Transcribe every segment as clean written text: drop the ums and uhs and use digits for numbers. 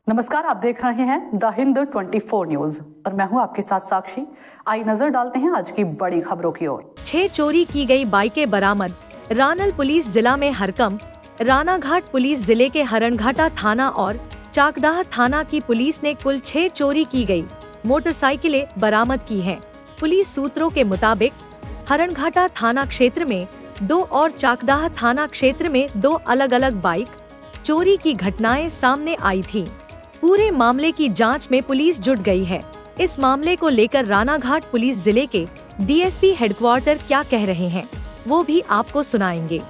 नमस्कार, आप देख रहे हैं द हिंद 24 न्यूज और मैं हूं आपके साथ साक्षी। आई नजर डालते हैं आज की बड़ी खबरों की ओर। 6 चोरी की गई बाइकें बरामद। रानल पुलिस जिला में हरकम, रानाघाट पुलिस जिले के हरणघाटा थाना और चाकदाह थाना की पुलिस ने कुल 6 चोरी की गई मोटरसाइकिलें बरामद की हैं। पुलिस सूत्रों के मुताबिक हरणघाटा थाना क्षेत्र में 2 और चाकदाह थाना क्षेत्र में 2 अलग अलग बाइक चोरी की घटनाएं सामने आई थीं। पूरे मामले की जांच में पुलिस जुट गई है। इस मामले को लेकर रानाघाट पुलिस जिले के डीएसपी हेडक्वार्टर क्या कह रहे हैं वो भी आपको सुनाएंगे।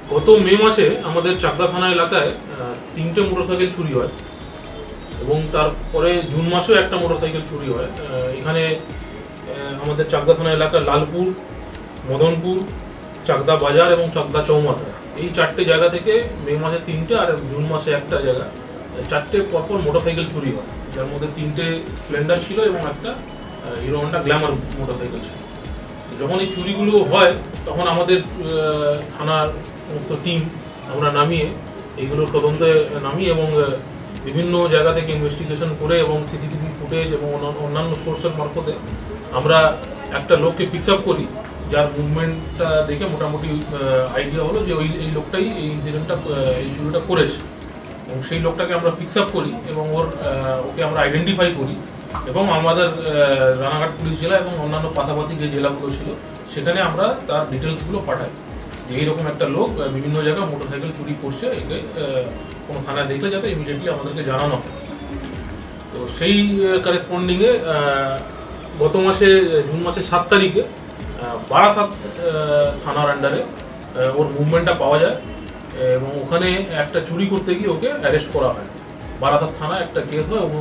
গত মে মাসে আমাদের চাকদা থানা এলাকায় 3টে মোটরসাইকেল চুরি হয় এবং তারপরে জুন মাসেও একটা মোটরসাইকেল চুরি হয়। এখানে আমাদের চাকদা থানা এলাকার লালপুর, মদনপুর, চাকদা বাজার এবং চাকদা চৌমাথা এই 4টে জায়গা থেকে মে মাসে 3টে আর জুন মাসে একটা জায়গা 4টে পরপর মোটরসাইকেল চুরি হয়, যার মধ্যে 3টে স্প্লেন্ডার ছিল এবং একটা হিরো হন্ডা গ্ল্যামার মোটরসাইকেল ছিল। যখন এই চুরিগুলো হয় তখন আমাদের থানার সমস্ত টিম আমরা নামিয়ে এইগুলোর তদন্তে নামি এবং বিভিন্ন জায়গা থেকে ইনভেস্টিগেশন করে এবং সিসিটিভি ফুটেজ এবং অন্যান্য সোর্সের মারফতে আমরা একটা লোককে পিক আপ করি, যার মুভমেন্টটা দেখে মোটামুটি আইডিয়া হলো যে এই লোকটাই এই ইনসিডেন্টটা এই চুরিটা করেছে এবং সেই লোকটাকে আমরা পিক আপ করি এবং ওকে আমরা আইডেন্টিফাই করি এবং আমাদের রানাঘাট পুলিশ জেলা এবং অন্যান্য পাশাপাশি যে জেলাগুলো ছিল সেখানে আমরা তার ডিটেলসগুলো পাঠাই যে এইরকম একটা লোক বিভিন্ন জায়গায় মোটরসাইকেল চুরি করছে, একে কোনো থানায় দেখলে যাতে ইমিডিয়েটলি আমাদেরকে জানানো হয়। তো সেই করেসপন্ডিংয়ে গত মাসে জুন মাসের 7 তারিখে বারাসাত থানার আন্ডারে ওর মুভমেন্টটা পাওয়া যায় এবং ওখানে একটা চুরি করতে গিয়ে ওকে অ্যারেস্ট করা হয়। বারাসাত থানায় একটা কেস হয় এবং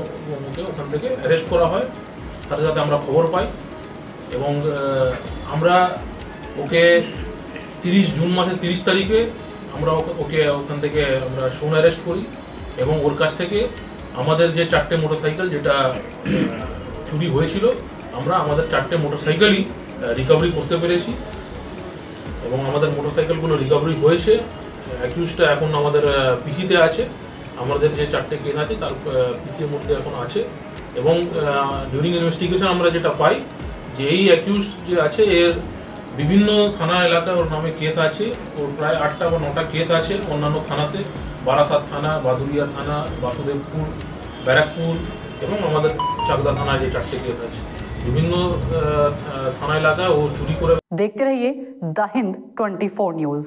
ওকে ওখান থেকে অ্যারেস্ট করা হয়। সাথে সাথে আমরা খবর পাই এবং আমরা ওকে জুন মাসের 30 তারিখে আমরা ওকে ওখান থেকে আমরা শোন অ্যারেস্ট করি এবং ওর কাছ থেকে আমাদের যে 4টে মোটরসাইকেল যেটা চুরি হয়েছিল আমরা আমাদের 4টে মোটরসাইকেলই রিকভারি করতে পেরেছি এবং আমাদের মোটরসাইকেলগুলো রিকভারি হয়েছে। অ্যাকিউজটা এখন আমাদের পিসিতে আছে, আমাদের যে 4টে কেস আছে তার পিসির মধ্যে এখন আছে এবং ডিউরিং ইনভেস্টিগেশন আমরা যেটা পাই যে এই অ্যাকিউজ যে আছে এর বিভিন্ন থানা এলাকায় ওর নামে কেস আছে, ওর প্রায় 8টা বা 9টা কেস আছে অন্যান্য থানাতে, বারাসাত থানা, বাদুরিয়া থানা, বাসুদেবপুর, ব্যারাকপুর এবং আমাদের চাকদা থানায় যে 4টে কেস আছে। বিভিন্ন থানা এলাকায় ও চুরি করে। देखते रहिए द हिंद 24 न्यूज।